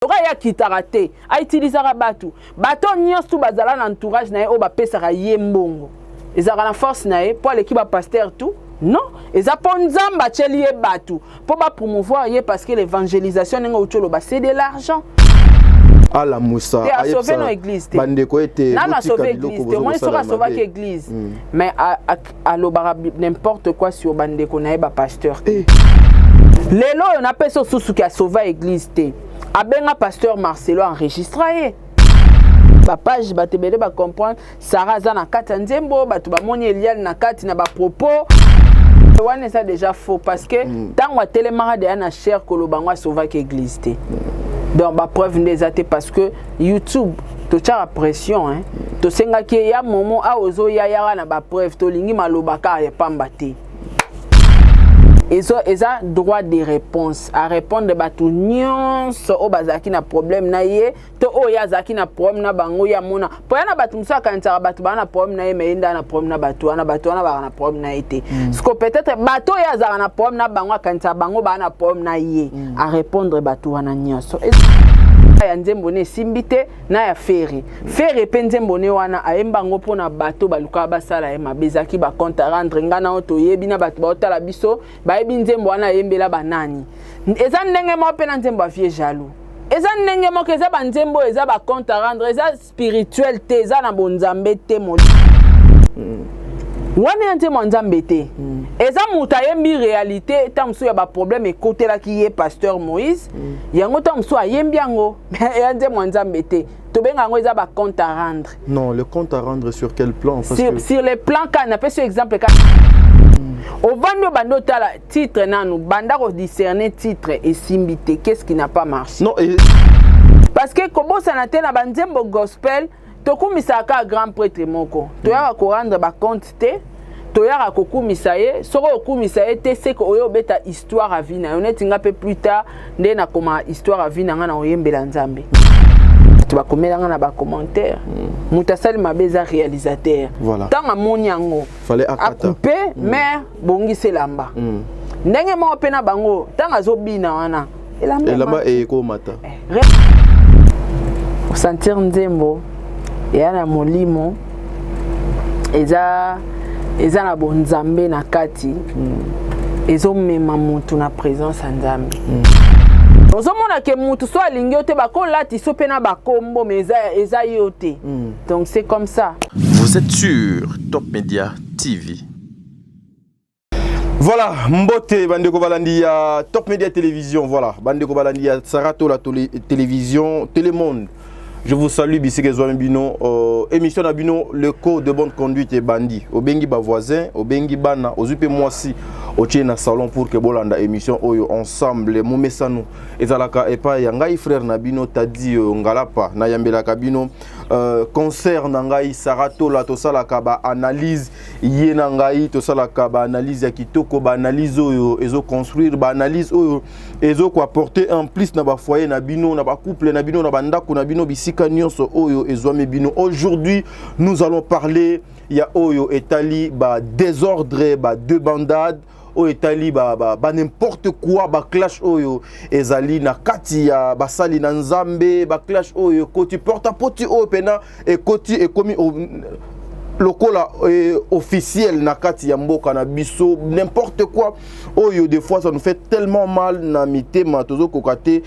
ya kitarate a utilisera batu bato nyos tout bazala na entourage na ye o ba pesaka ye mbongo ezaka na force na ye pour l'équipe pasteur tout non eza ponzamba cheli ye batu pour ba promouvoir ye parce que l'évangélisation ngo utolo ba c'est de l'argent à la Moussa a sauvé nos églises bandeko était non a sauvé église moi il sera sauvé église mais à l'obara n'importe quoi sur bandeko na ye ba pasteur lelo on appelle ça sous qui a sauvé église té abenga pasteur Marcelo enregistré ba page ba tebele ba comprendre Sarah za na kati nzembo batu ba moni Eliel na kati na ba propos wana ça déjà faux parce que tant wa télémara de na cher ko lo bangwa sauver église té donc ba preuve des athées parce que YouTube to tcha pression hein to senga ki ya momo a ozo ya yara na ba preuve to lingi malobaka ya pamba té ils ont droit de réponse à répondre batu nyonso o bazaki na problème na ye to o ya zaki na problème na bango ya mona po ya na batu musa kantsaka batu ba na problème na ye mais nda na problème na batu na ba na problème na été parce que peut-être bato ya za na problème na bango kantsaka bango ba na problème na ye à répondre batu wana nyonso ya nzembo ne simbite na ya feri pe nzembo ne wana ayembango pona bato baluka basala ye mabezaki ba compte rendre ngana oto yebi na bato baotala biso bayebi nzembo wana yembela banani eza ndenge mo pe na nzembo afie jaloux eza ndenge mo ke eza ba nzembo eza ba compte rendre eza spirituel te eza na bonzambe te mo wana nzembo nzambe te eza muta yembi réalité tant so ya ba problème écouter la qui est pasteur Moïse yango tant so ayembi yango ya nzembo nzambe te to benga ngo eza ba compte à rendre non le compte à rendre sur quel plan sur les plans quand on appelle ce exemple au vando bando tala titre nanu banda ko discerner titre et simbité qu'est-ce qui n'a pas marché non parce que comment ça na te na banzembo gospel to kumisaka grand prêtre moko to ya ko rendre ba compte te to ya ko kumisa ye soko kumisa ye te c'est que oyo beta histoire à vie na on est ngape plus tard nde na koma histoire à vie na ngana oyembela nzambe tu vas komela ngana ba commentaire mutasali mabeza réalisateur voilà tanga moni yango fallait couper mais bongi selamba ndenge mo pe na bango tanga zobina wana elamba e ko mata sentir nzembo ya na molimo eza na bonzambe na kati ezo mema mutu na présence nzambe ozomona ke mutu so alingi ote bakolati so pe na bakombo mais eza yote donc c'est comme ça. Vous êtes sur Top Media TV. Voilà, Mbote bandeko balandi ya Top Media Télévision, voilà, bandeko balandi ya Sarato la télévision, Télémonde. Je vous salue, Bisseke Zouame Bino, émission na Bino, le code de bonne conduite et bandit. Au bengi ba voisin, au bengi bana, au zupe moisi, au tien na salon pour que bolanda émission oyo ensemble, moumesano, ezalaka epa yangai frère na Bino tadi ngalapa, na yambelaka Bino, concert na ngai Sarato la tosalaka ba analyse, yé na ngai tosalaka ba analyse ya kitoko, ba analyse oyo, ezo construire, ba analyse oyo, ezo ko apporter en plus na ba foyer na Bino, na ba couple na Bino, na ba ndako na Bino, aujourd'hui, nous allons parler ya oyo etali ba désordre, ba débandade, o etali ba n'importe quoi, ba clash oyo ezali na kati ya basali na nzambe, ba clash oyo koti porta poti o pena et koti et komi lokola officiel na kati ya mboka na biso n'importe quoi oyo des fois ça nous fait tellement mal na mitema tozo kokate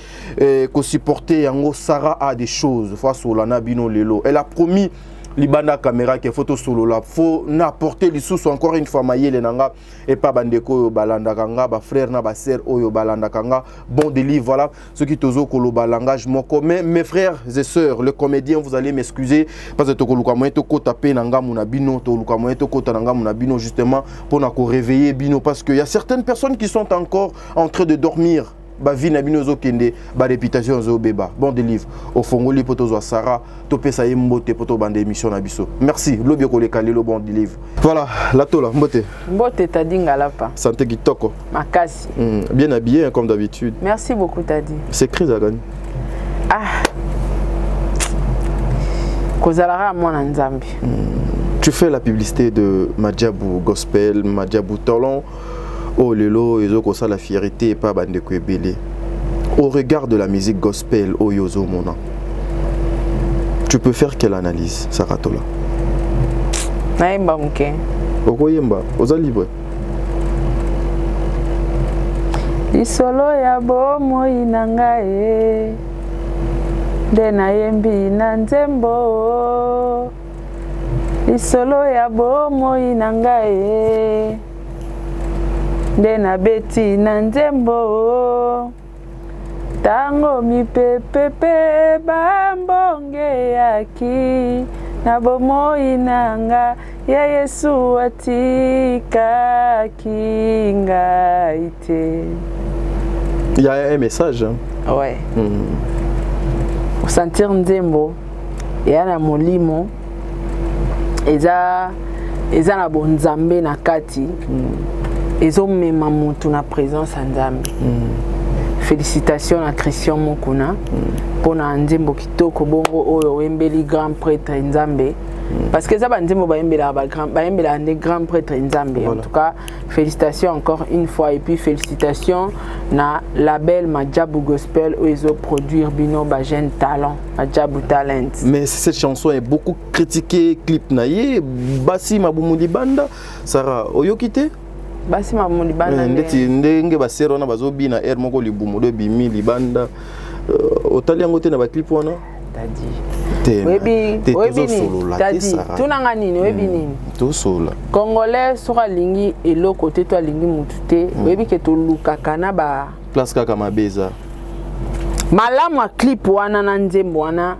ko supporter yango. Sarah a des choses face au lana bino lelo, elle a promis libanda caméra que photo solo la faut n'apporter les sous encore une fois maïele nanga et pas bandeko balanda kanga ba frère na ba sœur oyo balanda kanga bon délivre. Voilà ce qui tozo kolo balangage moko. Mais mes frères et sœurs, le comédien, vous allez m'excuser parce que tokoluka moyen to taper nanga muna bino tokoluka moyen to kota nanga muna bino justement pour na ko réveiller bino parce que il y a certaines personnes qui sont encore en train de dormir. Ba vie na bino zo kende ba réputation zo beba bon délivre au fongoli poto zo Sarah to pesa yembote poto bande émission na biso. Merci lobio ko le kalelo bon délivre. Voilà la tola mbote tadinga lapa santé kitoko makasi bien habillé hein, comme d'habitude. Merci beaucoup Tadi. C'est crise à gagner. Kozalara mwana nzambi. Tu fais la publicité de Madjabou Gospel, Madjabou Talon. Oh lelo ezoko ça la fierté pas bande ko ebele Au regard de la musique gospel Oyozo Mona, tu peux faire quelle analyse, Saratola? Naimba muke. Okoyemba, oza libre. Isolo ya bomo inangae. De nayembi na nzembo. Isolo ya bomo inangae. De na beti na nzembo. Tango mi pepepe bambonge yaki na bomo inanga ya Yesu atika kinga ite. Il y a un message. Hein? Ouais. Pour sentir nzembo ya na molimo eza na bonzambe na kati. Ezo mema mutu na présence nzambe. Félicitations à Christian Mokuna pour na nzembo kitoko bongo oyo wembeli grand prêtre Nzambe parce que ça ba nzembo ba yembela des grands prêtres Nzambe. En tout cas félicitations encore une fois et puis félicitations na label Madjabu Gospel où ils ont produit bino ba jeune talent Madjabu Talent. Mais cette chanson est beaucoup critiquée, clip naïe basi mabumuli banda Sarah oyokite basi mamu libanda ndenge basero na bazobi na air moko libumu de bimi libanda otali yango te na ba clip wana tadi webi tadi tunanga nini webi nini to sola congolais sera lingi elo côté toi lingi mutute webi ke to lukaka na ba place kaka mabeza malamu a clip wana na nzembo wana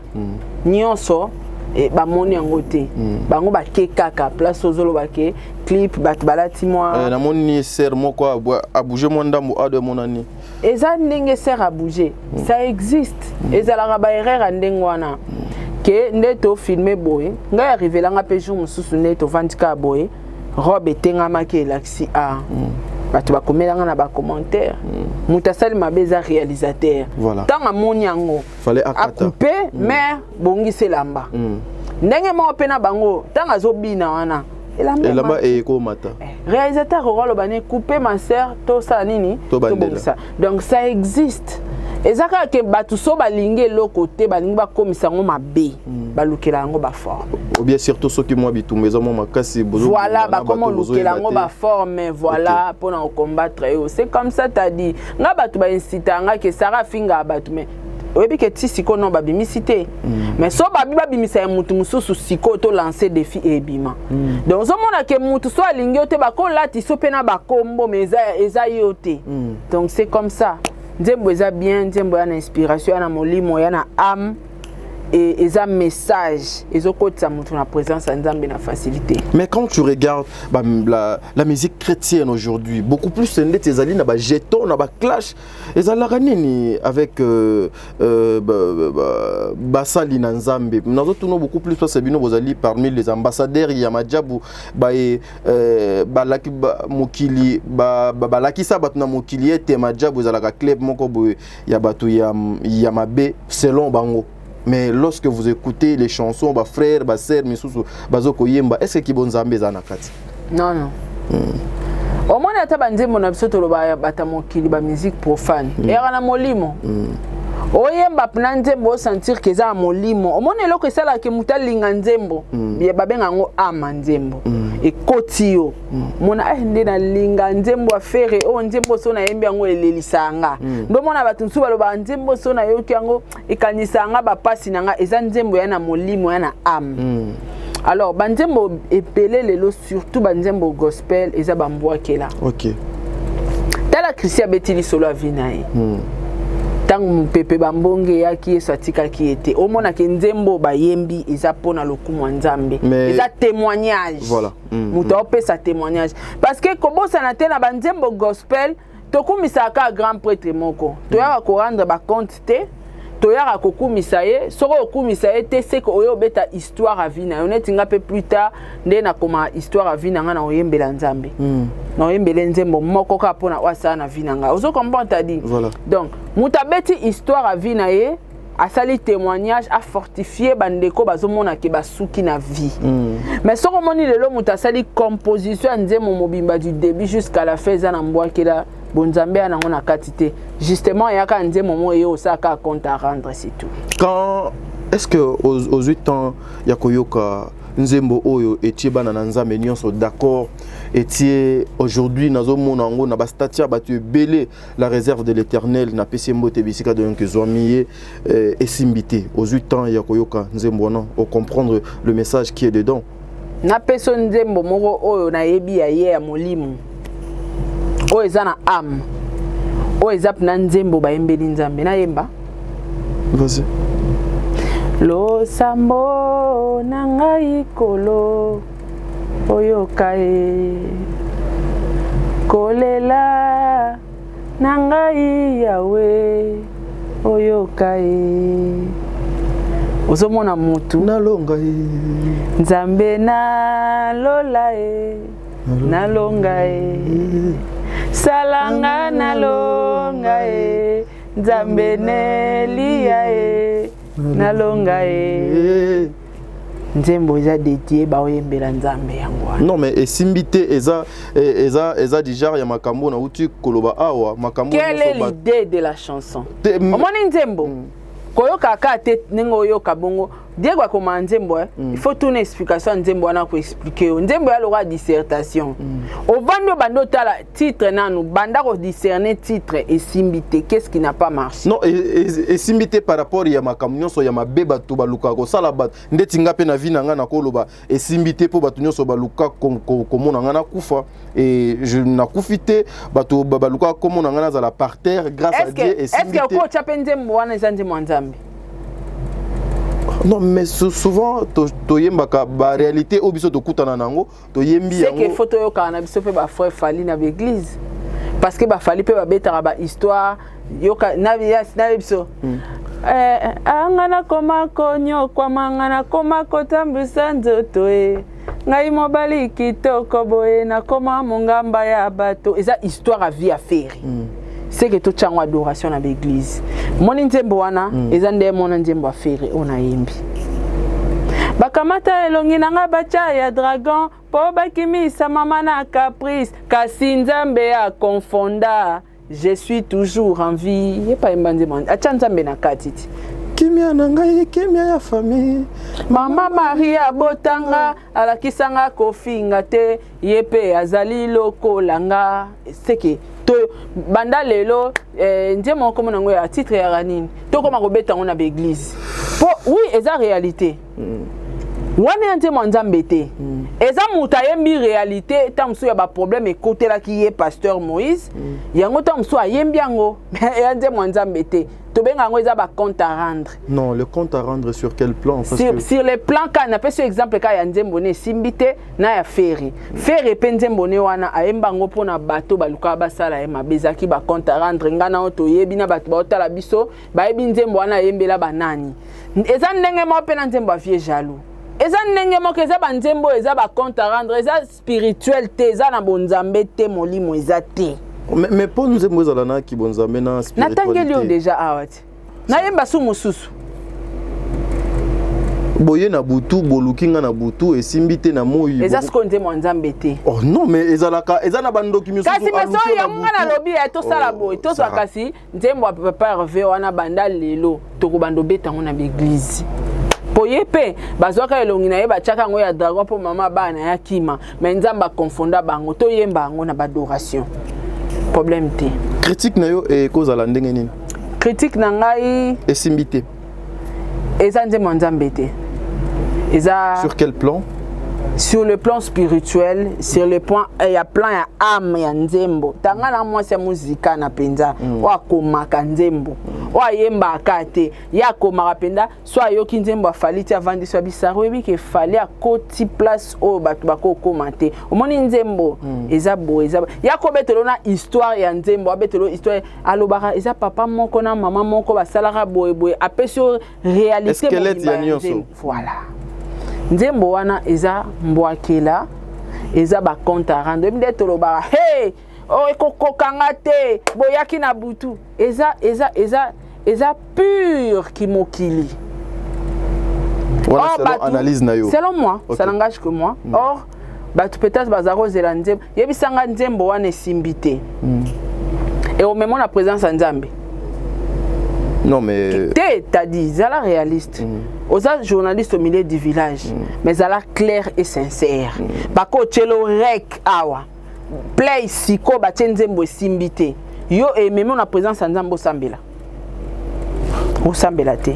nyonso et ba moni yango te bango ba ke kaka place ozolo ba ke clip bat balati moi na moni ser moko a bouger mon ndambo a de monani eza ndenge ser a bouger ça existe eza la ba erreur ndenge wana ke ndeto filmer boy ngai arrivé là nga pe jour mususu ndeto vandika boy robe etenga make laxi a batu ba komelanga na ba commentaire mutasali mabeza réalisateur tant amoni yango fallait akata couper mais bongi c'est lamba ndenge mo pena bango tant azobina wana elamba eko mata réalisateur rolo bane couper ma sœur to ça nini to ça donc ça existe ezaka ke batu so balingi lo côté balingi ba komisa ngo mabe balukela ngo ba forme ou bien surtout ceux qui moi bitumba ezamo makasi bozo voilà ba comment lukela ngo ba forme voilà pour na combattre c'est comme ça t'as dit nga batu ba incita nga ke Sarah finga batu mais oyebi ke ti siko non babimisité mais so babimisa ya mutu mususu siko to lancer défi ebima donc so mona ke mutu so alingi ote bakolati so pena bakombo mais eza yote donc c'est comme ça nzembo eza bien nzembo ya na inspiration ya na molimo ya na âme et eza message ezokotisa mutu na présence ya Nzambe na facilité. Mais quand tu regardes la musique chrétienne aujourd'hui, beaucoup plus c'est ndete ezali na ba jeton na ba clash ezalaka nini avec basali na Nzambe. Nazo tuno beaucoup plus parce que bino bozali parmi les ambassadeurs ya Madjabu balaki mokili balaki sa batu na mokili ete Madjabu ezalaka club moko boye ya batu ya mabe selon bango. Mais lorsque vous écoutez les chansons, bah frère, bah sœur, misusu, bazoko yemba, est-ce que Kibonzambe za nakati? Non, non. Au moins ata banzembo na biso toloba bata mokili ba musique profane. Era na molimo. Oyemba pna nzembo sentir que za molimo. Au moins eloko esala ke mutalinga nzembo. Ye babenga ngo ama nzembo. E kotio. Mona ende na linga nzembo afere o nzembo so na yembi yango elelisanga. Ndo mona batu nsuba loba nzembo so na yoki yango ekanisanga ba pasi nanga eza nzembo ya na molimo ya na am. Alors banzembo epelé lelo surtout banzembo gospel eza bambwa kela. OK. Tala Christian betili solo avinae. Tangu pepe bambonge yaki esatika ki ete omona ke nzembo bayembi eza pona lokumu Nzambe eza témoignage voilà muto opesa témoignage parce que kobosa na tena banzembo gospel tokumisa ka grand prêtre moko toyaka ko rendre ba compte te toyaka kokumisa ye soko okumisa ye te c'est que oyo beta histoire à vie na oneti nga pe plus tard nde na koma histoire à vie na nga na oyembela Nzambe na oyembela nzembo moko ka pona wasa na vie na nga ozo comprendre ta dit voilà. Donc mutabeti histoire à vie na ye a sali témoignage a fortifier bandeko bazomona ke basuki na vie mais soko moni lelo mutasali composition nzembo mobimba du début jusqu'à la fin za na mbwakela bonzambe anango na katité justement yaka nzembo mo yo osaka compte à rendre c'est tout. Quand est-ce que aux 8 ans yakoyoka nzembo oyo etie bana na nzambe nyonso d'accord etie aujourd'hui nazomona ngo na bastatia batu belé la réserve de l'Éternel na pesi mbote bisika donc zomié et simbité aux 8 ans yakoyoka nzembo non au comprendre le message qui est dedans na peso nzembo moko oyo na yebi ya ye ya molimo oyo eza na âme oyo eza na nzembo bayembeli nzambe na yemba. Vas-y. Lo sambo nangai kolo oyokae kolela nangai yawe oyokae ozomona mutu nalongae nzambe nalolae nalongae salanga nalongae nzambe neliae nalongae nzembo eza dédié ba oyembela nzambe yango. Non mais esimbité eza du genre ya makambo na uti koloba awa makambo. Quelle est l'idée de la chanson? Omoni nzembo koyoka ka te ningo yoka bongo Diego a commencé il faut une explication nzembo wana ko expliquer nzembo ya lora dissertation au bando bando tala titre nanu banda ko discerner titre et simbité qu'est-ce qui n'a pas marché. Non et simbité par rapport ya makambo nyonso ya mabeba to baluka ko sala bat ndeti ngape na vina nga na koloba et simbité po batu nyonso baluka komona nga na kufa et je na kufité batu baluka komona nga na za la par terre grâce à Dieu et simbité. Est-ce que ko chape nzembo wana nzembo nzambe? Non mais souvent to yembaka ba réalité obiso to kutana nango to yembi yango. C'est que photo yo kana biso pe ba frère fali na l'église parce que ba fali pe ba betara ba histoire yo na biso angana koma konyo kwa mangana koma kotambusa nzoto ngai mobali kitoko boye na koma mongamba ya bato eza histoire à vie à faire. C'est que tout chango adoration na l'église moni nzembo wana eza nde mona nzembo afere ona yembi bakamata elongi nanga bacha ya dragon po bakimisa mama na caprice kasi nzambe ya confonda je suis toujours en vie yepa yemba nzembo acha nzambe na katiti kimia na ngai kimia ya famille mama Maria botanga alakisanga kofinga te yepe azali lokolanga c'est que to banda lelo nzembo comme nango ya titre ya ranini to koma kobeta ngona ba église po oui eza réalité wana nzembo nzambe te eza muta yembi réalité tamso ya ba problème ekotela ki ye pasteur Moïse yango tamso ayembi yango ya nzembo nzambe te to benga ngo eza ba compte à rendre. Non, le compte à rendre sur quel plan? Sur les plans ka na peso exemple ka ya nzembo ne simbité na ya feri feri pe nzembo ne wana ayemba ngo pona bato baluka basala ye mabezaki ba compte à rendre ngana oto yebi na bato ba otala biso ba yebi nzembo wana yembela banani eza ndenge mo pe na nzembo afie jaloux eza ndenge mo ke eza ba nzembo eza ba compte à rendre eza spirituel te eza na bonzambe te molimo eza te. Mais pour nous ezala ki bonzambe na spiritualité. Natangeli déjà awati. Na yemba su mususu. Boye na butu bolukinga na butu esimbite na moyi. Eza skonte mwanzambe te. Oh non mais ezalaka eza na bandoki mususu. Kasi meso ya ngana lobi ya to sala boy to so kasi nzembo papa Hervé wana banda lelo to ko bando beta ngona l'église. Poye pe bazwaka elongi na ye bachaka ngo ya dragon po mama bana ya kima mais nzamba konfonda bango to yemba ngo na badoration. Problème te. Critique na yo e kozala ndenge nini? Critique na ngai esimbité. Eza nzembo nzambe te. Eza sur quel plan? Sur le plan spirituel, sur le plan il y a plan ya âme ya nzembo. Tanga na moi c'est musique na penza wa komaka nzembo. Wa yemba kate ya komaka penda soit yoki nzembo afaliti avant de soit bisaro ebi ke fali a koti place o batu bako komate. Omoni nzembo eza bo eza ya ko betelo na histoire ya nzembo abetelo histoire alobaka eza papa moko na maman moko basalaka boye boye apesio réalité mo voilà. Nzembo wana eza mbwakela eza ba compte à rendre mde toloba hey o ekokokanga te boyaki na butu eza pur ki mokili. Voilà, selon analyse na yo. Selon moi, okay. Ça n'engage que moi. Or batu peut-être bazaro zela nzembo yebisanga nzembo wana esimbité. et au même la présence en Zambie. Non mais t'as dit zala réaliste. Aux journalistes au milieu du village, mais zala clair et sincère. Bako chelo rek awa. Play siko ba tenzembo simbité. Yo et même la présence en Zambie sambela. O sambela te.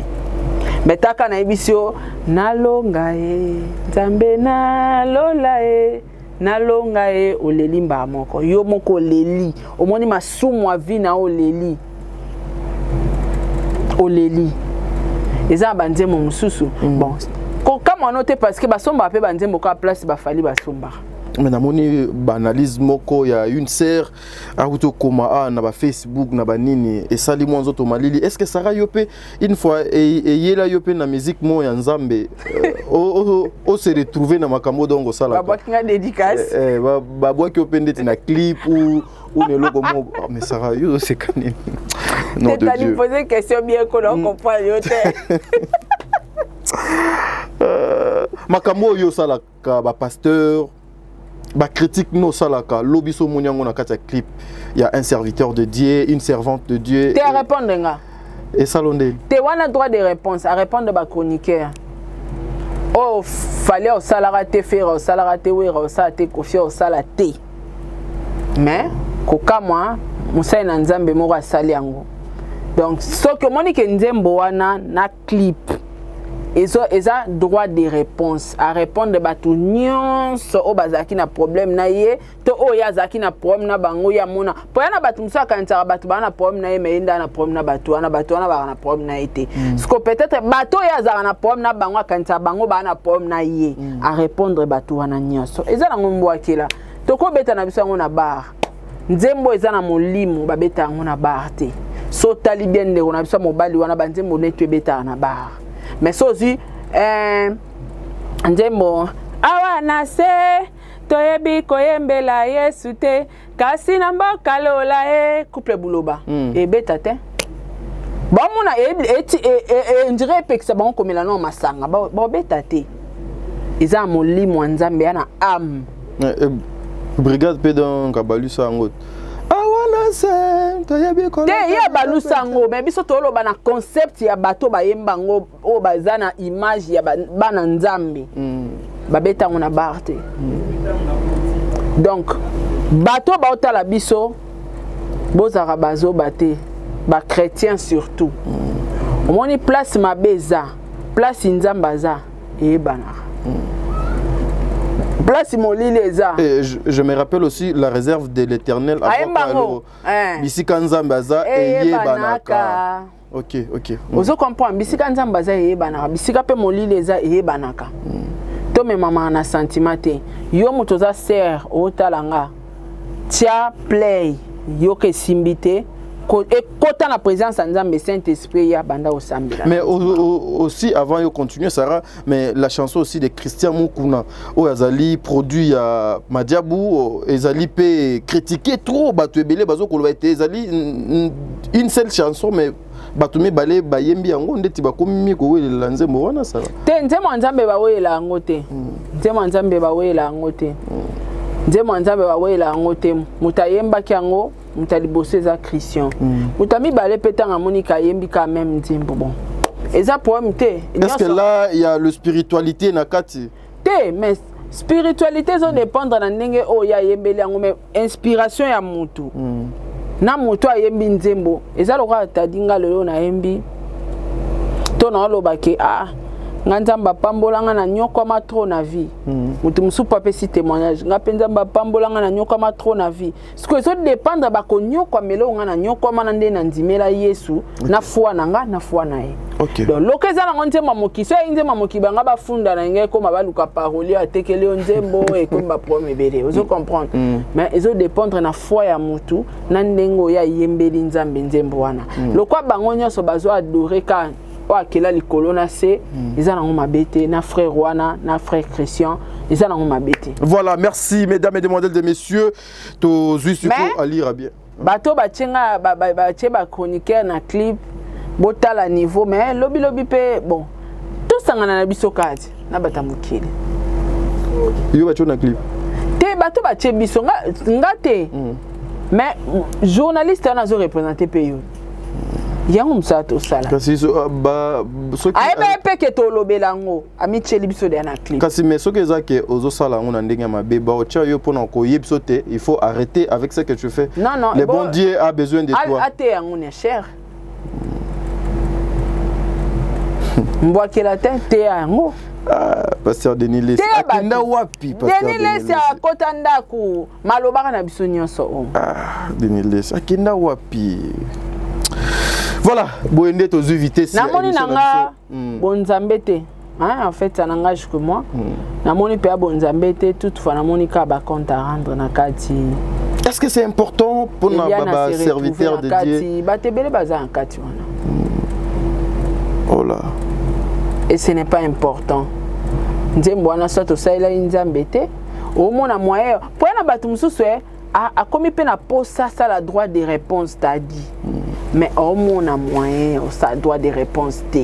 Mais taka na ebisio nalonga e Nzambe nalola e nalonga e oleli mba moko. Yo moko leli. Omoni masumu avi na oleli. Oleli eza banzembo mususu bon comme on note parce que basomba pe banzembo ka place ba fali basomba mais namoni banalise moko ya une sœur auto koma na ba Facebook na ba nini et sali mwanzo to malili est-ce que ça ra yopé une fois et yela yopé na musique mo ya Nzambe o se retrouver na makambo dongo sala ba kinga dédicace ba bois ki opende na clip ou ne logo mo mais ça ra yo c'est kanini non de Dieu poser question bien qu'on comprend yo te makambo yo sala ka ba pasteur ba critique no salaka lobiso munyango na kata clip il y a un serviteur de Dieu une servante de Dieu te répondre nga et salonde te wana droit de réponse à répondre ba chroniqueur oh fallait au salara te faire au salara te wera au salara te confier au salara te mais koka moi musa na Nzambe moko asali yango donc ce que Monique Nzembo wana na clip eza droit de réponse à répondre batu nyonso o bazaki na problème na ye to o yazaki na problème na bango ya mona po yana batu musa kantsaka batu bana problème na ye mais nda na problème na batu wana na problème na été parce que peut-être bato yazaka na problème na bango kantsaka bango bana problème na ye à répondre batu wana nyonso eza na ngombo akela to ko beta na biso ngo na bar Nzembo eza na molimo ba beta ngo na bar te so tali bien de na biso mobali wana banzembo ne tu beta na bar mais ça aussi Nzembo awa na se toyebi koyembela Yesu te kasi na mboka lola e couple buloba e beta te bon mona e ndire pekisa bon komela no masanga ba beta te eza molimo Nzambe yana am brigade pe dans kabalu sango awana se toyebi ko te ya balu sango mais biso to loba na concept ya bato ba yembango o bazana image ya bana Nzambe babeta ngona barte donc bato ba otala biso bozaka bazo bate ba chrétien surtout omoni place mabeza place Nzambaza e bana place molileza. Je me rappelle aussi la réserve de l'Éternel à Bisika Nzambaza et Yebanaka. OK. Vous comprenez Bisika Nzambaza et Yebanaka. Bisika pe molileza et Yebanaka. To me mama na sentiment te. Yo mutoza ser o talanga. Tia play yo ke simbite. Et quand la présence Nzambe Saint-Esprit ya banda au sambela. Mais aussi avant de continuer Sarah, mais la chanson aussi de Christian Mukuna o azali produit ya Madiabou ezali pe critiquer trop batu ebele bazo ko été ezali une seule chanson mais batu me balé bayembi yango ndeti bakomi ko welela Nzembo wana Sarah. Te Nzembo Nzambe ba welela ngo te. Nzembo Nzambe ba welela ngo te. Nzembo Nzambe ba welela ngo te. Mutayemba kyango mutalibosé za Christian. Mutami balé petanga monika yembi quand même Nzembo bon. Eza problème te. Est-ce que là il y a le spiritualité na kati? Te mais spiritualité zo dépendre na ndenge o ya yembeli yango mais inspiration ya mutu. Na mutu ayembi Nzembo. Eza lokwa tadinga lelo na yembi. To na lobake Nzamba pambolanga na nyokoma trop na vie. Mutu musupa pesi témoignage. Nzamba pambolanga na nyokoma trop na vie. Ce que ça dépendre ba ko nyokwa melo nga na nyokoma na nde na ndimela Yesu na foi na nga na foi na ye. OK. Donc lokeza na Nzembo moki so Nzembo moki banga ba funda na nge ko mabaluka paroli atekele Nzembo et comme ba promebele. Vous comprendre. Mais ils ont dépendre na foi ya mutu na ndengo ya yembeli Nzambe Nzembo wana. Lokwa bango nyonso bazo adorer ka akela likolo na se ils ont mabete na frère wana na frère Christian ils ont mabete. Voilà, merci mesdames et demoiselles et messieurs to zuisuko à lire bien bato batchenga ba cheba chroniqueur na clip botala niveau mais lobi pe bon tout sangana na biso kati na batamukile yo bacho na clip te bato bache biso ngate mais journaliste on a représenté pays yango msato sala kasi ba soki ayeba peke to lobelango amicheli biso de na clip kasi mais soki ezake ozo sala ngona ndenge mabe ba ocha yo pona ko yebsote il faut arrêter avec ce que tu fais. Non, le bon Dieu a besoin de toi. Ate yango ne cher mbwakela te yango. Pasteur Denis Lesi akinda wapi Pasteur Denis Lesi akota ndaku malobaka na biso nyonso Denis Lesi akinda wapi. Voilà, boende to vitesse. Namoni nanga bonzambe te. En fait, ça n'engage que moi. Namoni pe bonzambe te toutefois namoni ka ba compte à rendre na kati. Est-ce que c'est important pour nos serviteurs de Dieu? Ba tebele baza en kati wana. Oh là. Et ce n'est pas important. Nzembo wana soit osaila nzambe te. Au mona moyen. Pour na batu mususu a commis pe na posa ça la droit de réponse t'a dit. Mais au mona moyen ça droit de réponse te.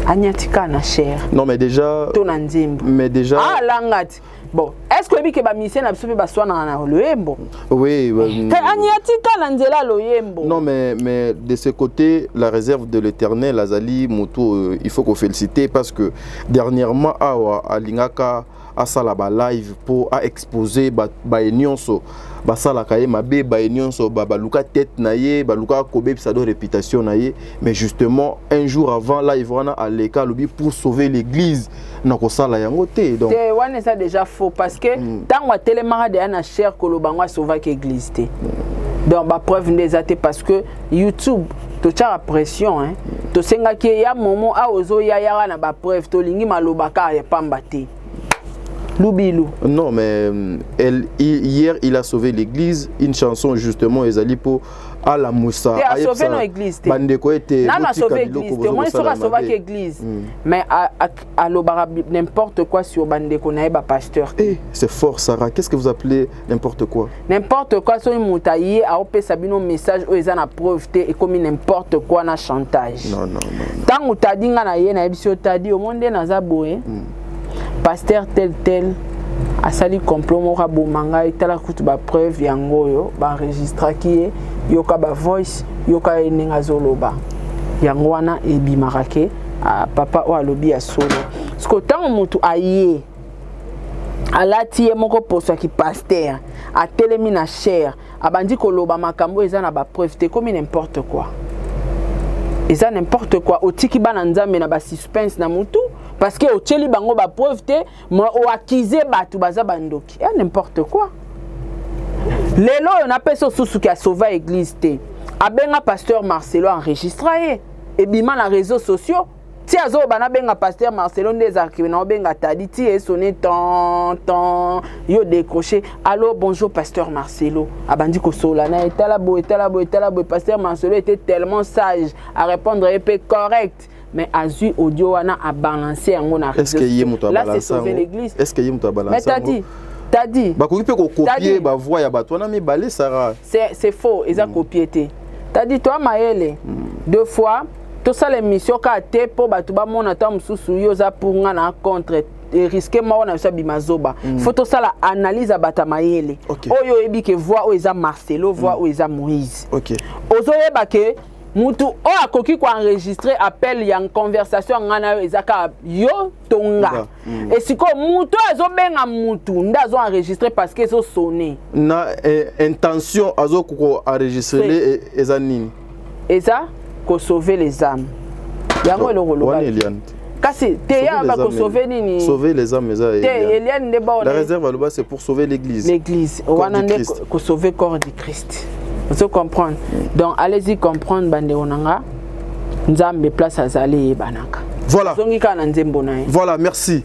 Agnatika na cher. Non mais déjà. Tona nzembo. Mais déjà. Ah langati. Bon, est-ce que bike ba mission na biso pe ba swana na loyembo? Oui, Agnatika na nzela loyembo. Non mais de ce côté la réserve de l'Éternel Azali Mutu il faut qu'on féliciter parce que dernièrement à Lingaka à Salaba live pour à exposer ba nyonso ba sala kaye mabe ba nyonso ba luka tête naie ba luka kobe ça do réputation naie mais justement un jour avant live wana à l'école pour sauver l'église na ko sala yango te donc te wana ça déjà faux parce que tant wa télémara de na cher ko lo bangwa sauver l'église te donc ba preuve des até parce que YouTube to tcha pression hein to senga ki ya momo a ozo ya ya na ba preuve to lingi malobaka ya pamba te. Loubilou. Non, mais hier, il a sauvé l'église. Une chanson, justement, Ezali pour à la Moussa. Il a sauvé l'église. Bandeko était. Non, il a sauvé l'église. Moi, il sera sauvé l'église. Mais à l'Obarabi, n'importe quoi sur Bandeko, il y a un pasteur. C'est fort, Sarah. Qu'est-ce que vous appelez n'importe quoi? N'importe quoi, sur une moutaillée, à opé Sabino message, où ils ont la preuve, et comme n'importe quoi, na chantage. Non, non, non. Tant que tu as dit, tu au monde, Nazaboué. Pasteur tel a sali complot mora bomanga etala kutu ba preuve yango yo ba enregistra ki yoka ba voice yoka eninga zoloba yango wana ebimarake papa o alobi ya solo sko tango mutu aye alati ye moko poso ki pasteur a telemi na cher abandi koloba makambo eza na ba preuve te comme n'importe quoi eza n'importe quoi otiki bana nzambe na ba suspense na mutu parce que au tcheli bango ba preuve te moi o accuser batu baza bandoki n'importe quoi lelo on appelle ça susu qui a sauvé l'église te abenga pasteur Marcelo enregistré et bima na réseaux sociaux ti azo bana benga pasteur Marcelo des archives na benga tadi ti e sonné tant yo décroché allô bonjour pasteur Marcelo abandi ko solana etala bo pasteur Marcelo était tellement sage à répondre épée correct mais Azu audio wana a balancé en na est-ce que yemuto a là balancé c'est sauver l'église est-ce que yemuto a balancé mais t'as dit ba ko copier ba voix ya bato na mi balé Sarah c'est faux ils ont copié té t'as dit toi Maëlle deux fois tout ça l'émission ka té pour bato ba mona ta mususu yo za pour nga na contre et risquer moi na sa bimazoba faut tout ça la analyse à bata Maëlle oyo ebi ke voix o eza Marcelo voix o eza Moïse OK ozo yeba ke mutu o akoki ko enregistrer appel ya conversation ngana ezaka yo tonga et siko mutu azo benga mutu ndazo enregistrer parce que eso sonné na intention azo ko enregistrer ezanini eza ko sauver les âmes yango le roloba kasi te ya ba ko sauver nini sauver les âmes eza Eliane de ba la réserve là-bas c'est pour sauver l'église wana ko sauver corps du Christ. Vous comprenez? Donc allez-y comprendre bande onanga nzambe place azali banaka. Voilà. Voilà, merci.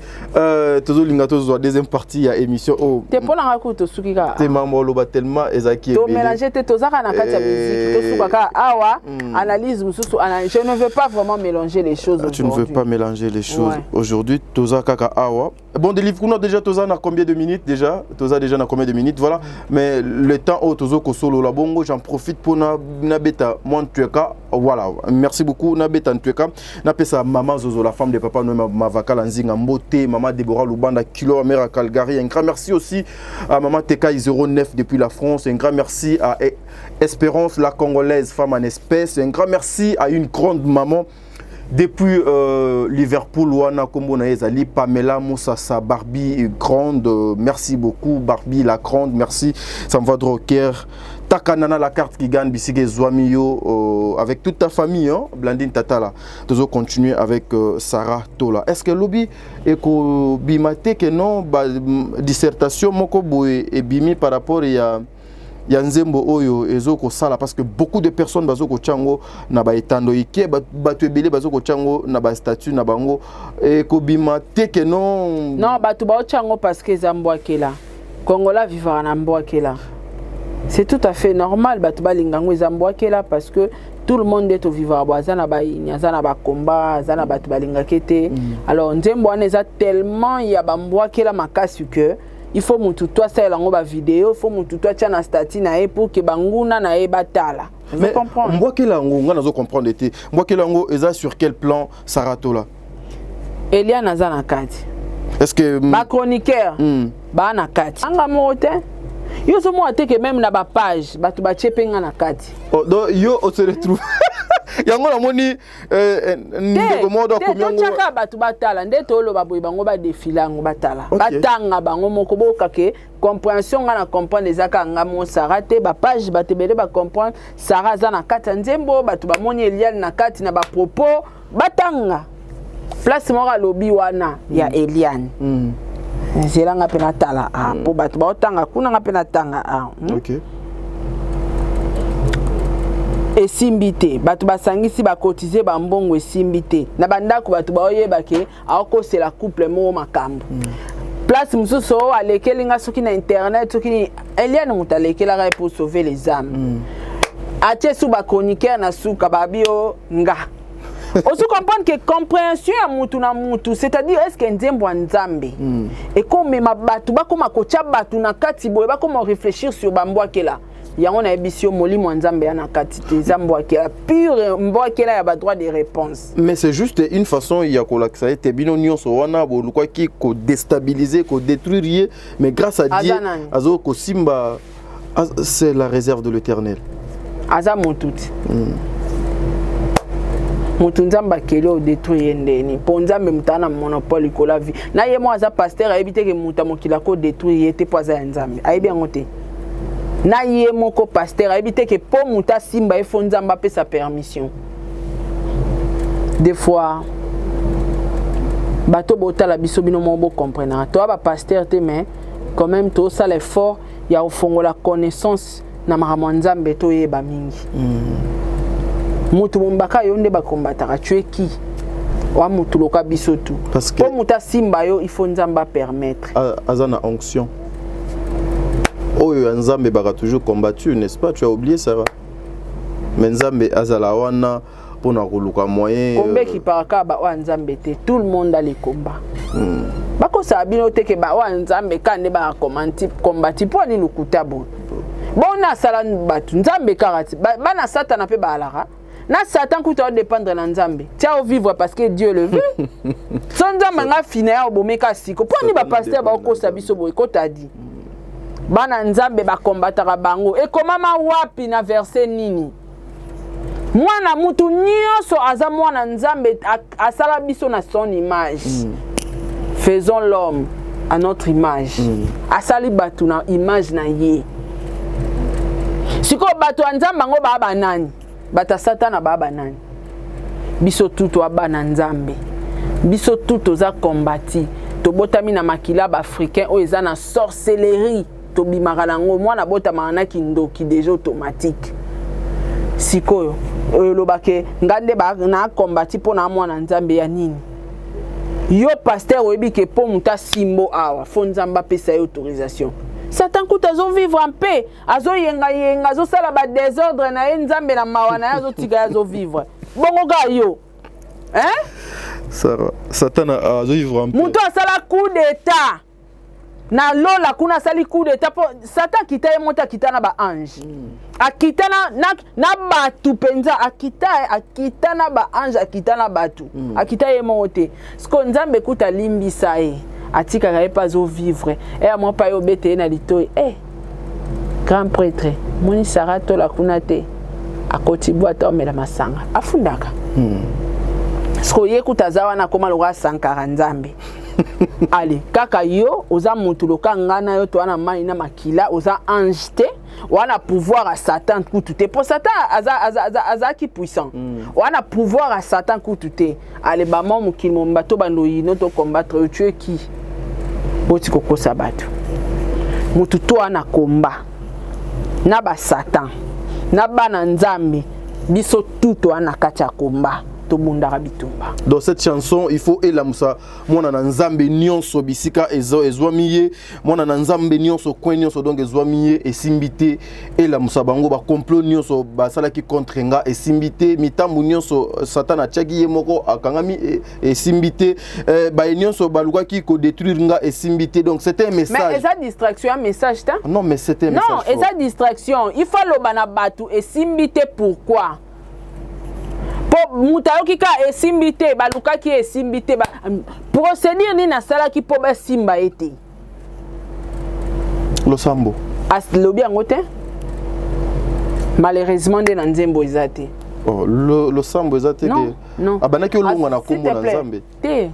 Tozo linga tozo deuxième partie ya émission oh. Te pona rakuto sukika. Te mambo loba tellement ezaki to mélanger te tozaka na kati ya musique to sukaka awa analyse mususu je ne veux pas vraiment mélanger les choses aujourd'hui. Tu ne veux pas mélanger les choses aujourd'hui tozaka awa Bon, des livres, déjà, Toza, na combien de minutes déjà? Toza, déjà, na combien de minutes? Voilà. Mais le temps, oh, Tozo, Kosolo, la bongo, j'en profite pour Nabeta, moi, Ntueka. Voilà. Merci beaucoup, Nabeta, Ntueka. Napesa, maman Zozo, la femme de papa, ma vakala, Nzinga, Mbote, maman Déborah Lubanda, Kilo, mère à Calgary. Un grand merci aussi à maman Teka 09 depuis la France. Un grand merci à Espérance, la Congolaise, femme en espèce. Un grand merci à une grande maman. Depuis Liverpool, Wana Kombo Naezali, Pamela Moussassa, Barbie grande, merci beaucoup, Barbie la grande, merci, ça me va droit au cœur. Takanana la carte qui gagne, Bissige Zouamio, avec toute ta famille, hein? Blandine Tatala. Toujours continuer avec Sarah Tola. Est-ce que lobby et que bimate que non, dissertation, moko boy et bimi par rapport à Yanzembo Oyo ezoko sala parce que beaucoup de personnes bazoko chango na ba etando ike batu ebele bazoko chango na ba statut na bango et ko bima teke non batu ba chango parce que zambwakela Kongola vivra na mbwakela. C'est tout à fait normal batu ba lingango zambwakela parce que tout le monde est au vivre bazana ba nyazana ba combat zana batu ba lingakete. Alors nzembo aneza tellement ya ba mbwakela makasi que il faut que toi ça la vidéo, il faut que toi tu na statut na pour que banguna na e batala. Mais moi que la ngonga nazo comprendre été. Moi que la ngo eza sur quel plan Saratola? Elia nazana kati. Est-ce que ba chroniqueur ba na kati. Anga mote. Yo so mo que même na ba page batu ba chepenga na kati. Oh donc yo on se retrouve. Yango la moni ndeko modo komyango chaka batu batala ndeto lo baboyi bango ba défilango batala batanga bango moko boka ke compréhension nga na comprendre ezaka nga mo sarate ba page batebele ba comprendre Sarah za na kati nzembo batu ba moni Eliane na kati na ba propos batanga place moko lobi wana ya Eliane nzela nga pena tala po batu ba otanga kuna nga pena tanga OK. Esimbité batu basangisi ba cotiser ba mbongo esimbité na bandako batu ba oyeba ke ako c'est la couple mo makambo place mususu alekelinga soki na internet soki Eliane mutalekela pour sauver les âmes atie sous ba chroniqueur na suka babio nga aussi comprendre que compréhension ya mutu na mutu c'est-à-dire est-ce que nzembo nzambe et comme ma batu ba koma kocha batu na kati boye ba koma réfléchir sur bambwa kela yango na ebisio molimo nzambe ya na kati te zambwa kela pure mbwa kela ya ba droit de réponse. Mais c'est juste une façon ya ko laksa ete bino nyonso wana bo lukwa ki ko déstabiliser ko détruire mais grâce à Dieu azo ko simba c'est la réserve de l'Éternel. Aza motuti. Mutu nzamba kelo détruire ndeni po nzambe mutana monopole ko la vie na ye mo aza pasteur ayebite ke muta mokila ko détruire te po aza nzambe ayebi ngote na ye moko pasteur ayebite ke po muta simba e fo nzamba pe sa permission des fois bato botala biso bino mo bo comprendre to ba pasteur te mais quand même to ça l'effort ya ofongola connaissance na makambo nzambe to yeba mingi mutu mbaka yo nde bakombataka tu qui wa mutu loka biso tu parce que po muta simba yo il faut nzamba permettre azana onction oyo nzambe baka toujours combattu n'est-ce pas, tu as oublié ça va mais nzambe azala wana pona koluka moyen kombe ki paraka ba wa nzambe te tout le monde a les combats bako sa bino te ke ba wa nzambe kande ba combattre po ni lukuta bon bona sala batu nzambe karati bana satana pe ba alara na Satan kuta dépendre na nzambe tia au vivre parce que Dieu le veut son nzambe nga fina ya bomeka siko po ni ba pasteur ba ko sabiso boy ko tadi bana nzambe ba combattre bango et comment ma wapi na verset nini mwana mutu nyonso aza mwana nzambe asala biso na son image faisons l'homme à notre image asali batu na image na ye siko batu nzambe ngo ba nani bata satana baba nani biso tuto abana nzambe biso tuto za kombati to botami na makila ba africain o eza na sorcellerie to bimaka nango mwana bota mana kindoki déjà automatique sikoyo lobake ngande ba na kombati pona mwana nzambe ya nini yo pasteur oyebi ke po muta simbo awa fo nzamba pesa autorisation Satan kuta azo vivre en paix azo yenga azo sala ba désordre na nzambe na mawana azo tika azo vivre bongo ga yo hein Satan azo vivre en paix muto asala coup d'état na lola kuna sali coup d'état po Satan kita ye monta kita na ba ange akita na batu penza akita na ba ange akita na batu akita ye monte sko nzambe kuta limbisa ye atika ka pas zo vivre et moi pa yo bete na litoi grand prêtre moni sarato la kuna te akoti boata omela masanga afundaka sko ye kutazawa na koma loka sankara nzambe allez kaka yo oza mutu loka ngana yo to wana mani na makila oza ange te wana pouvoir à Satan kutu te pour Satan aza qui puissant wana pouvoir à Satan kutu te allez ba mo mukili mombato bando yino to combattre tu es qui boti koko sabatu mutu to wana komba na ba Satan na bana nzambe biso tuto wana kacha komba. Dans cette chanson, il faut elamusa mona na nzambe nyonso bisika ezwamiye mona na nzambe nyonso coin nyonso donc ezwamiye esimbite elamusa bango ba complot nyonso basalaki contre nga esimbite mitambu nyonso Satan achaki ye moko akangami esimbite ba nyonso balukaki ko détruire nga esimbite. Donc c'était un message. Mais eza distraction un message ta? Non mais c'était un message. Non, eza distraction. Il faut lobana batu esimbite pourquoi? Po mutayoki ka esimbite baluka ki esimbite ba procédure ni na sala ki po ba simba ete lo sambo as lobi angote malheureusement de na nzembo ezate lo sambo ezate ke non abanaki olongwa na kombo na nzambe te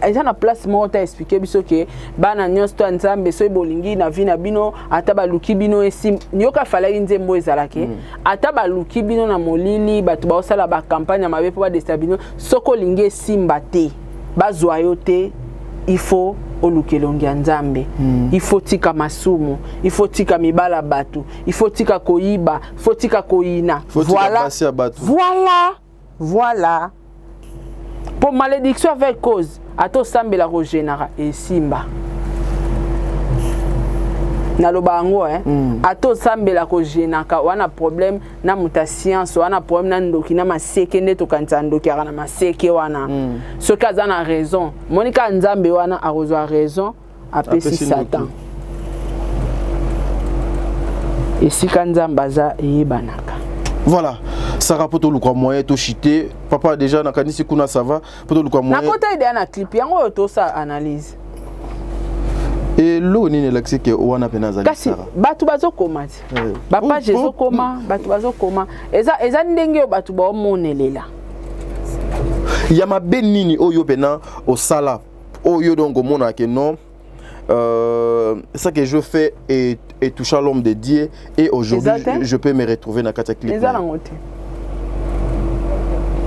eza na place moko ta expliquer biso ke bana nyonso to nzambe so bolingi na vi na bino ata baluki bino esim nyoka falaki nzembo ezalaki ata baluki bino na molili bato baosala ba campagne mabe po ba destabino soko lingi esimba te bazwa yo te il faut olukelongi ya nzambe il faut tika masumu il faut tika mibala batu il faut tika koyiba il faut tika koyina voilà pour malédiction avec cause ato sambela rogenara et simba na lobango ato sambela rogenaka wana problème na muta science wana problème na ndoki na maseke nde to kanza ndoki na maseke wana ce cas a raison monika nzambe wana a raison apesi Satan et si kanzambaza ebanaka. Voilà, Sarah poto lukwa moyen to chité. Papa déjà na kanisi kuna ça va. Poto lukwa moyen. Na kota ide na clip yango to sa analyse. Et lo ni ne laxi ke wana penazali Sarah. Kasi batu bazo komati. Ba page zo koma, batu bazo koma. Eza ndenge batu ba omonelela. Ya mabe nini oyo pena au sala. Oyo donc mona ke non. Ça que je fais et toucher l'homme de Dieu et aujourd'hui je peux me retrouver dans le clip.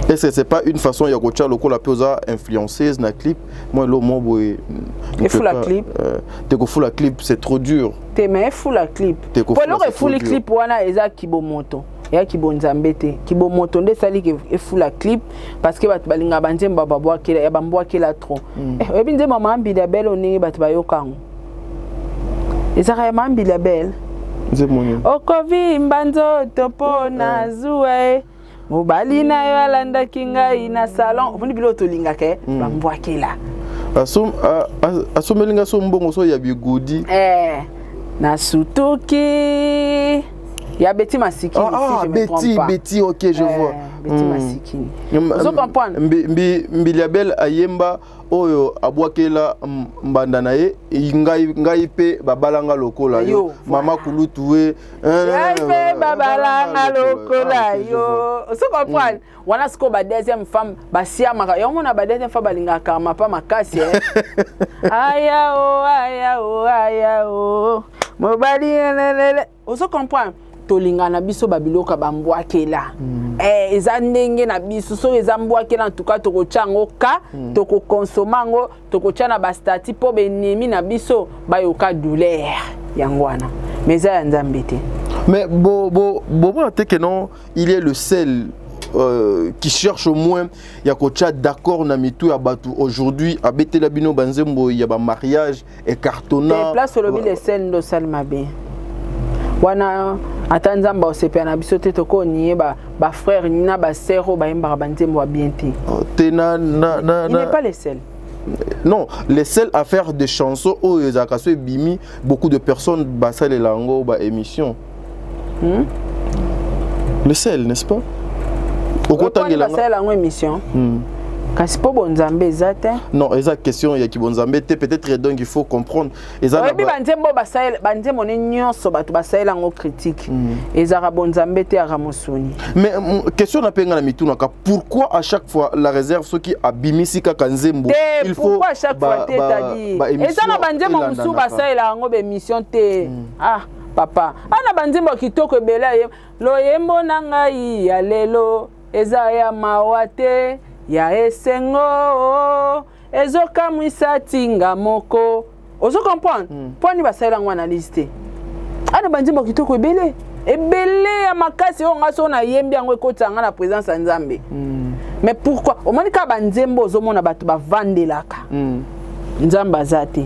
Est-ce que c'est pas une façon de coacher le la pose influenceuse dans le clip? Moi le mot boy il faut la clip. Te ko la clip c'est trop dur. Te mais faut la clip. Pour le faut le clip wana eza kibomoto. Ya kibonzambe te kibomoto nde sali ke faut la clip parce que bat balinga banzemba babwakela ya bambwakela trop. Ebi nzemba mambi la belle oningi bat bayokango. Ezaka ya mambi la belle. Nzemoni. Okovi mbanzo topona zuwe. Mobali na yo alanda kinga ina salon. Obuni bilo to linga ke bambwakela. Asomelinga so mbongo so ya bigudi. Na sutuki. Il y a Betty Masikini. Ah, si Betty, ok, je vois. Betty Masikini. Vous comprenez? Mbiliabel Ayemba, oyo abwakela mbanda na ye, ngai pe babalanga lokola yo. Mama kulutuwe. Ngai pe babalanga lokola yo. Vous comprenez? Wana siko ba deuxième femme, ba siamaka. Yo mona ba deuxième femme balinga kama pa makasi. Aya o. Mobali lele. Vous comprenez? Tolingana biso babiloka bambwakela eza ndenge na biso so eza mbwakela en tout cas tokochango ka toko consomango tokochana ba stati po benemi na biso bayoka douleur yangwana mais za nzambe te. Mais bon te que non il est le seul qui cherche au moins ya kocha d'accord na mitu ya batu aujourd'hui abetela bino banzembo ya ba mariage et cartonnant place au lobby les scènes do salmabe wana atanzamba osepia na biso te toko nié ba frère na ba sœur ba yemba banzembo bien te. Te na il n'est pas le seul. Non, les seuls à faire des chansons où ils ont cassé bimi, beaucoup de personnes bassent les langues ou émission. Le sel, n'est-ce pas? Au côté de la émission. Kasi po bonzambe ezate. Non, eza question ya ki bonzambe te peut-être donc il faut comprendre. Eza na banzembo basaela banzembo ne nyonso batu basaela ngo critique. Eza bonzambe te ya mosuni. Mais question na penga na mituna ka pourquoi à chaque fois la réserve ceux qui abimisi ka kanzembo il faut pourquoi à chaque fois te tadi. Eza na banzembo musu basaela ngo be émission te. Ah papa, ana banzembo kitoko bela ye lo yembo na ngai ya lelo eza ya mawate. Ya esengo ezoka mwisa tinga moko ozo comprendre poni basala ngwa analyse te ana banzimbo kitoko ebele ya makasi o ngaso na yembi yango ekotanga na présence ya Nzambe mais pourquoi o moni ka banzembo ozomona bato bavandelaka Nzambe azate.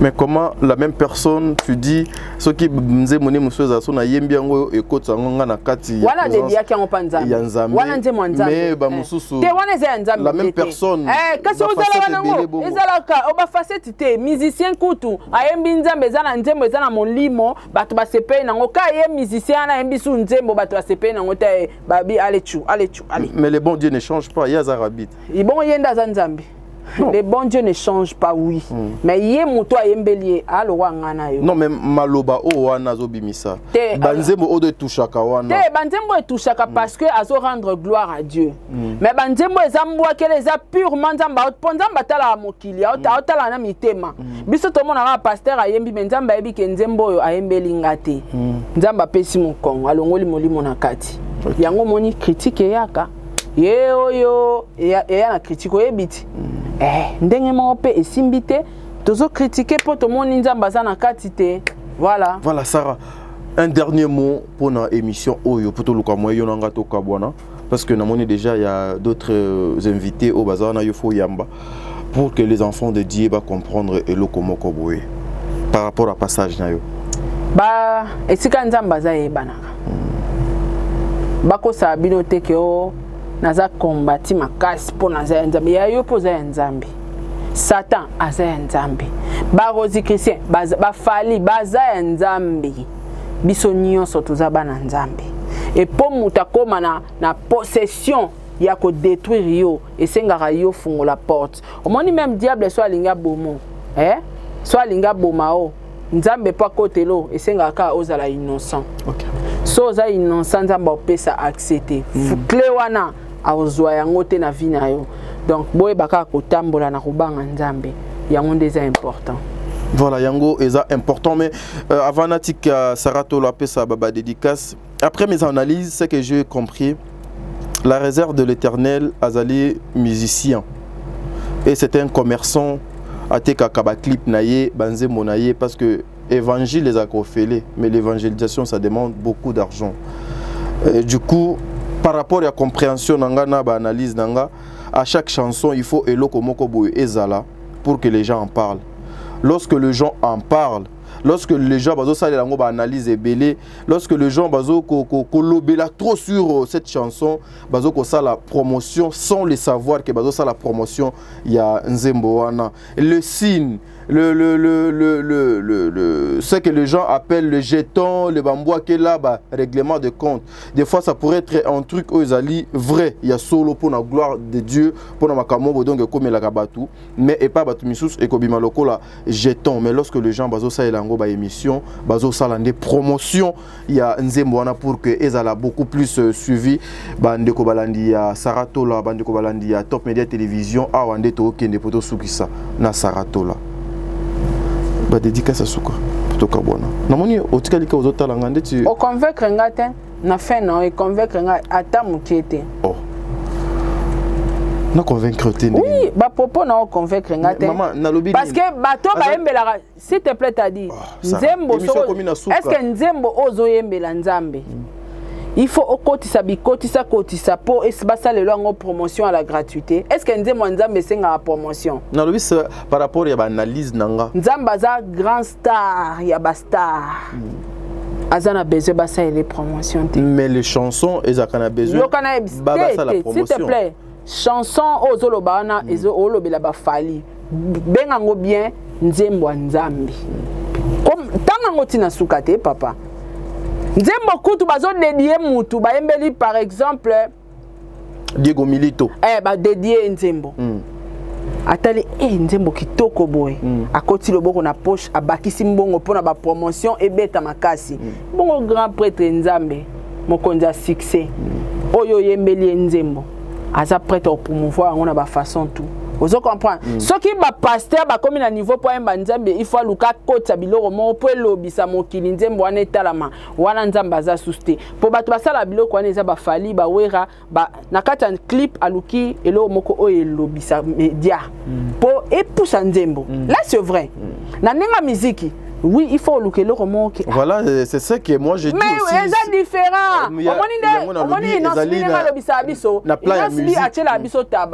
Mais comment la même personne tu dis ce qui nze moni musoza so na yembi yango ekotsa ngonga na kati ya wala de dia ki yango panzambe wana nze mwanzambe mais ba mususu te wana za Nzambe la même personne kasi ozala wana ngo ezalaka oba facette te musicien kutu ayembi Nzambe ezana nzembo ezana molimo bato basepe nango ka ye musicien na yembi su nzembo bato basepe nango te babi allez. Mais le bon Dieu ne change pas, il y a Zarabit. Il bon yenda za Nzambe. Les bons dieux ne changent pas, oui. Mais yé muto ayembeli alo wangana yo. Non mais maloba o wana zo bimisa. Banzembo o de touchaka wana. Te banzembo e touchaka parce que azo rendre gloire à Dieu. Mais banzembo ezambwa kele za purement nzamba ponzamba tala mokili tala na mitema. Biso to mona na pasteur ayembi nzamba yebi ke nzembo yo ayembeli ngate. Nzamba pesi mukongo alongoli molimo na kati. Yango moni critique yaka. Ye oyo ya na critique oyebiti. Ndenge mo pe esimbite tozo critiquer pour tout monde Nzamba za na katite. Voilà. Voilà Sarah. Un dernier mot pour notre émission Oyo pour tout le cas moi yonanga to kabwana parce que namoni déjà il y a d'autres invités au bazar na yofo yamba pour que les enfants de Dieu va comprendre eloko moko boye par rapport à passage na yo. Ba esika Nzamba za yebanaka. Bako sa binote ke o naza kombati makasi po naza ya Nzambe ya yo po za ya Nzambe Satan aza ya Nzambe ba rosi Christian ba fali baza ya Nzambe biso nyonso toza bana Nzambe et po muta koma na possession ya ko détruire yo esengaka yo fungo la porte omoni même diable soit linga bomo soit linga bomao Nzambe pa kotelo esengaka ozala innocent. OK. So za innocent Nzambe opesa accepter clé wana azwa yango te na vie na yo. Donc boye baka kotambola na kubanga Nzambe yango ndeza important. Voilà yango eza important mais avant natik Sarato la pesa baba dédicace après mes analyses c'est que j'ai compris la réserve de l'Éternel azali musicien et c'était un commerçant ateka kaba clip naye banze monaye parce que évangile les a confélé mais l'évangélisation ça demande beaucoup d'argent. Du coup par rapport à la compréhension nanga ba analyse nanga à chaque chanson il faut eloko moko boye ezala pour que les gens en parlent. Lorsque les gens en parlent, lorsque les gens bazo sala lango ba analyse ebele, lorsque les gens bazo ko lobela trop sur cette chanson, bazo ko sala promotion sans le savoir que bazo sala promotion il y a nzembo wana. Le signe ce que les gens appellent le jeton, le bamboua qui est là, règlement de compte. Des fois, ça pourrait être un truc aux vrai. Il y a solo pour la gloire de Dieu, pour la makamobo donc comme la kabatu, mais et pas batu misous et kobima loko la jeton. Mais lorsque les gens bazo sa elango ba émission, bazo sa lande promotion, il y a nzemboana pour que ezala beaucoup plus suivi. Bande ko balandi ya Saratola, bande ko balandi ya Top Media Télévision, awande to kende poto sukisa na Saratola. Ba dédicace à suka kutoka bwana namoni otikali ka ozotala ngande ti o convaincre ngate na fin non et convaincre nga ata mukiete oh na convaincre te oui ba popo na o convaincre ngate parce que bato ba yembela s'il te plaît t'as dit nzembo so est-ce que nzembo ozo yembela Nzambe il faut okotisa bikotisa kotisa po esibasa lelo ngo promotion à la gratuité. Est-ce que Nzembo Nzambe senga la promotion? Non, lui c'est par rapport à l'analyse nanga. Nzamba za grand star, ya ba star. Azana besoin basa les promotions. Mais les chansons ezakana besoin. Yo kana s'il te plaît. chanson ozoloba wana ezo olobela ba fali benga ngo bien nzembo nzambi comme tanga ngoti na sukate papa nzembo kutu bazo dédier mutu ba embeli par exemple Diego Milito ba dédier nzembo atali nzembo kitoko boy akoti loboko na poche abakisi mbongo pona ba promotion ebeta makasi bongo grand prêtre nzambe mokonzi a succès oyo yembeli nzembo aza prêtre au promouvoir on a ba façon tout vous comprenez ce qui ba pasteur ba comme na niveau point ba nzambe il faut luka kota biloko mo po lobisa mokili nzembo wana etalama wana nzamba za suste po bato basala biloko wana eza ba fali ba wera ba nakata clip aluki elo moko oyo lobisa media po epousa nzembo là c'est vrai na nenga musique. Oui, il faut le roman. Voilà, c'est ça que moi je dis mais aussi. Mais c'est différent.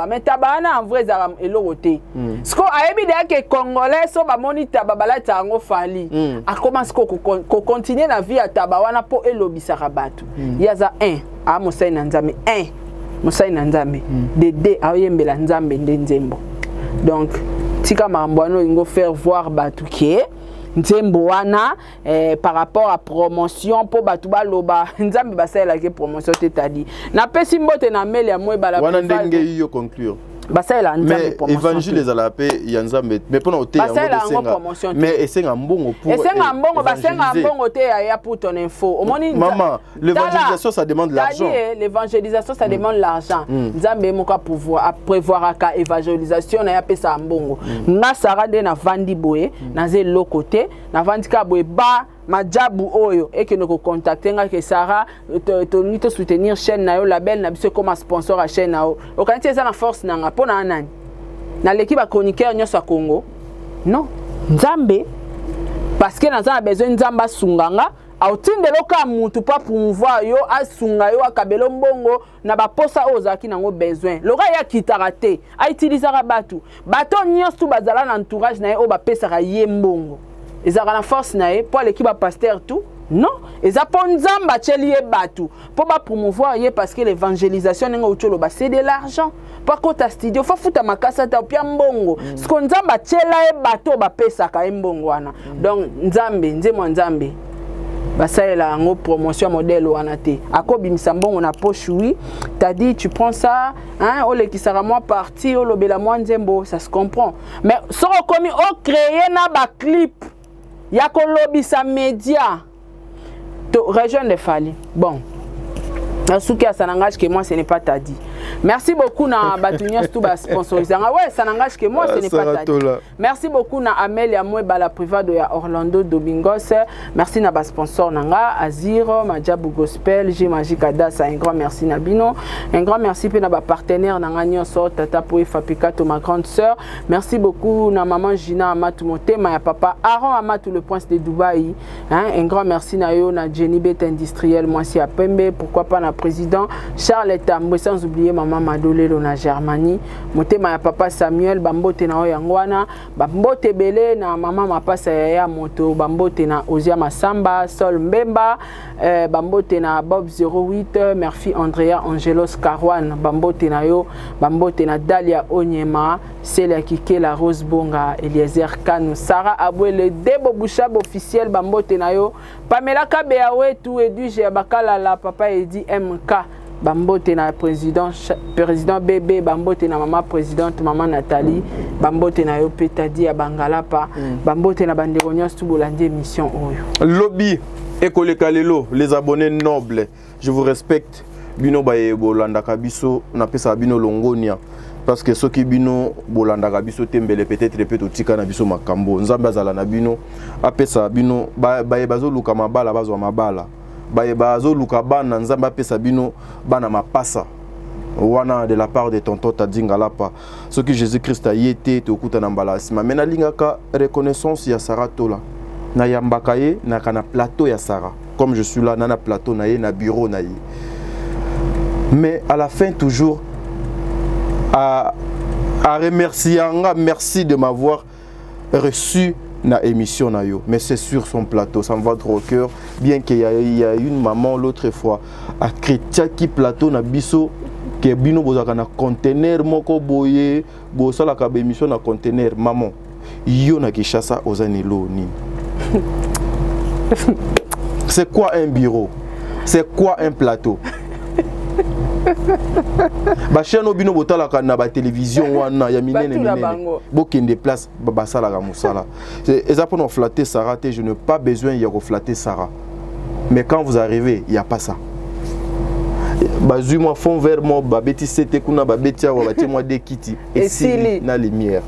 Mais taba na en vrai za eloroté. Ce qu'on a évidé que congolais so ba moni taba bala tango fali. A commence ko continuer la vie à taba wana po elobisa rabatu. Yaza 1 a Musai Nzambe 1 Musai Nzambe de 2 a yembela Nzambe ndenzembo. Donc tika mambwano ingo faire voir batu qui nzembo wana par rapport à promotion po batu baloba nzambe basala ke promotion tetadi na pesi mbote na mail ya mweba la wana ndenge hiyo conclure basala nzambe promotion évangile ezala pe ya nzambe mais pona ote yango promotion mais esenga mbongo pour esenga mbongo basenga mbongo te ya pour ton info omoni maman l'évangélisation ça demande l'argent l'évangélisation ça demande l'argent nzambe moka pouvoir prévoir aka évangélisation na ya pesa mbongo na sara de na vandi boye na ze lokote na vandi ka boye ba majabu oyo et que nous contacter que Sarah te soutenir chaîne na yo label na biso comme sponsor à chaîne na yo okanti ça na force na nga pona nani na l'équipe chroniqueur nyoso à Congo non nzambe parce que na za besoin nzamba sunganga autindelo ka mutu pa promouvoir yo asunga yo akabelo mbongo na ba posa ozaki nango besoin loka ya kitarate a utiliser batu bato nyonso bazala na entourage na yo ba pesa ye mbongo. Ils ont la force pour l'équipe à pasteur tout. Non, ils ont pas nzamba cheli batu pour pas promouvoir parce que l'évangélisation c'est de l'argent. Par contre à studio faut foutre makasa ta pia mbongo. Ce qu'on nzamba chela batu ba pesa ka mbongo wana. Donc nzambe nzambe basala ngo promotion modèle wana te. Akobi misambongo na poche oui. T'as dit tu prends ça hein ole qui sera moi parti o lobela moi nzembo ça se comprend. Mais so komi o créer na ba clip ya kolobisa média to région de Fali. Bon. Nasuki ça n'engage que moi ce n'est pas ta dit. Merci beaucoup na Batunia tout bas sponsorisé. Ouais, ça n'engage que moi ce n'est pas ta dit. Merci beaucoup na Amelia Mweba la private ya Orlando Dobingos. Merci na bas sponsor nanga Aziro, Majabu Gospel, J Magic Adas, un grand merci na Bino. Un grand merci pe na ba partenaire nanga nyonso Tata Poe Fapikato ma grande sœur. Merci beaucoup na maman Gina Amatou Motema ya papa Aaron Amatou le prince de Dubaï. Hein, un grand merci na yo na Jenny Bet industriel moi si à Pembe, pourquoi pas na président Charles Tambwe sans oublier maman Madolelo na Germanie motema ya papa Samuel bambote na oyangwana bambote belé na maman mapasa ya moto bambote na Ozia Masamba Sol Mbemba bambote na Bob 08 Murphy Andrea Angelos Karwan bambote na yo bambote na Dalia Onyema Célia Kike la Rose Bonga Eliezer Kanu Sarah Abwele Debo Bouchab officiel bambote na yo Pamela Kabeawe tout Edwige Bakala la papa Edi MK bambote na président bébé bambote na maman présidente maman Nathalie bambote na yo petadi ya bangalapa bambote na bandeko nyonso tout bolandi émission oyo lobby ekole kalelo les abonnés nobles je vous respecte bino baye bolanda kabiso na pesa bino longonia parce que ceux qui bino bolanda kabiso tembele peut-être otika na biso makambo nzambe azala na bino apesa bino baye bazoluka mabala bazwa mabala baye bazoluka bana nzambe apesa bino bana mapasa wana de la part de tonton Tadinga lapa ce que Jésus-Christ a yété te okuta na mbala sima mena lingaka reconnaissance ya Sarah Tola na yambaka ye na kana plateau ya Sarah comme je suis là na plateau na ye na bureau na ye mais à la fin toujours à remercier merci de m'avoir reçu na émission na yo mais c'est sur son plateau ça me va trop au cœur bien qu'il y a une maman l'autre fois à chrétien qui plateau na biso que bino bozaka na conteneur moko boye bosala ka émission na conteneur maman yo na Kinshasa ozanelo nini. C'est quoi un bureau? C'est quoi un plateau? Ba chaîne bino botala ka na ba télévision wana ya minene minene bokende place basala ka musala. Eza pour nous flatter Sarah, je n'ai pas besoin de flatter Sarah. Mais quand vous arrivez, il n'y a pas ça. Bazui-moi fond vert moi babeti c'était kuna babeti wa batie-moi des kiti et si na lumière.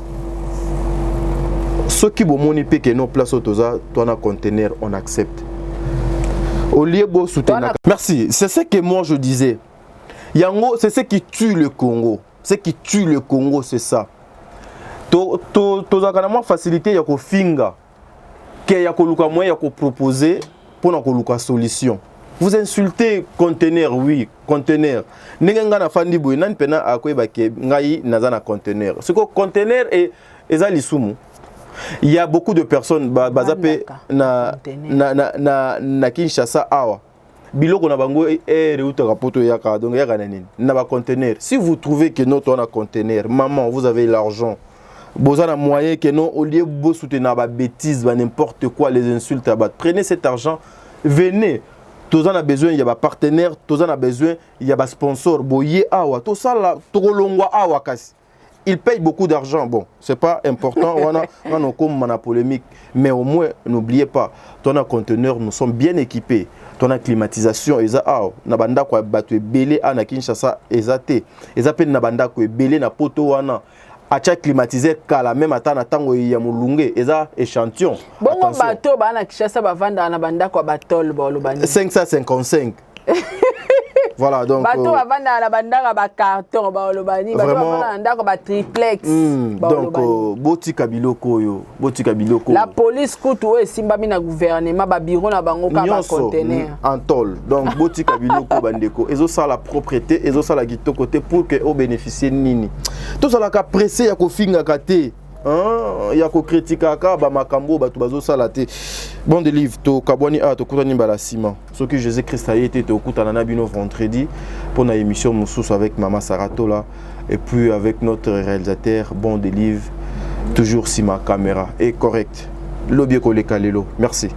Ce qui bomoni pe que nos place autoza toi na conteneur on accepte. Au lieu de soutenir. Merci, c'est ce que moi je disais. Yango, c'est ce qui tue le Congo. Ce qui tue le Congo, c'est ça. Toza kana facilité ya ko finga que ya ko luka moyen ya ko proposer pour na ko luka solution. Vous insultez conteneur, oui, conteneur. Nenga na fandi boy nan pena akoyeba ke ngai naza na conteneur. Ce que conteneur et ezalisumu. Il y a beaucoup de personnes bazape na Kinshasa awa. Biloko na bango reuta rapoto yaka donc yaka nani na ba conteneur. Si vous trouvez que notre on a conteneur, maman, vous avez l'argent. Vous avez moyen que non au lieu de soutenir ba bêtises, n'importe quoi, les insultes, prenez cet argent, venez. Tous en a besoin, il y a des partenaires, tous en a besoin, il y a des sponsors. Boye awa, tout ça là, trop longwa awa kasi. Ils payent beaucoup d'argent. Bon, c'est pas important, on a comme une polémique, mais au moins n'oubliez pas, ton conteneur, nous sommes bien équipés. Ton climatisation, eza awa, na banda kwa batu belé ana Kinshasa ezate, ezape na banda kwa belé na poto wana. Acha climatisé kala même ata na tango ya mulunge eza échantillon. Bongo bateau ba na Kinshasa ba vanda na banda kwa batol ba lobani 555. Voilà donc bateau ba vanda na banda ba carton ba lobani ba vanda ba triplex ba donc botika biloko yo botika biloko. La police kutu e simba mi na gouvernement ba bureau na bango ka ba conteneur en tol. Donc botika biloko bandeko ezo ça la propriété ezo ça la gito côté pour que au bénéficier nini. Tout ça la ka pressé ya ko finga kate. Hein, ya ko critika ka ba makambo ba to bazo sala te. Bon de livre to kabwani a to kutani bala ciment. Ce que Jésus Christ a été to kutana na bino vendredi pour na émission Moussous avec Maman Sarato là et puis avec notre réalisateur Bon de livre toujours si ma caméra est correcte. Lobie ko le kalelo. Merci.